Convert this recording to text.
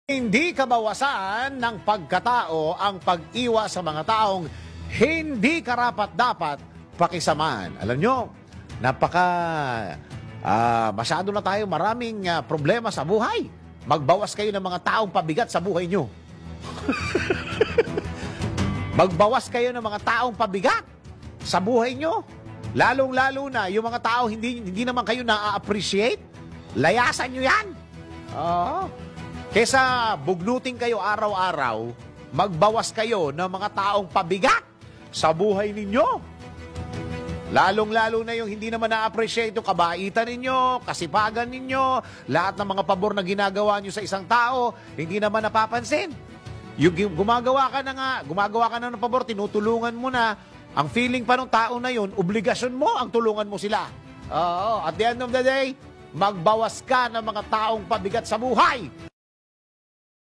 Hindi kabawasan ng pagkatao ang pag-iwas sa mga taong hindi karapat-dapat pakisamaan. Alam nyo, masyado na tayo maraming problema sa buhay. Magbawas kayo ng mga taong pabigat sa buhay nyo. Magbawas kayo ng mga taong pabigat sa buhay nyo. Lalong-lalo na yung mga tao hindi naman kayo na-appreciate. Layasan nyo yan. Oo. Kesa bugnutin kayo araw-araw, magbawas kayo ng mga taong pabigat sa buhay ninyo. Lalong-lalo na yung hindi naman na-appreciate yung kabaitan ninyo, kasipagan ninyo, lahat ng mga pabor na ginagawa nyo sa isang tao, hindi naman napapansin. Yung gumagawa ka na ng pabor, tinutulungan mo na, ang feeling pa ng tao na yun, obligasyon mo ang tulungan mo sila. Oo, at the end of the day, magbawas ka ng mga taong pabigat sa buhay.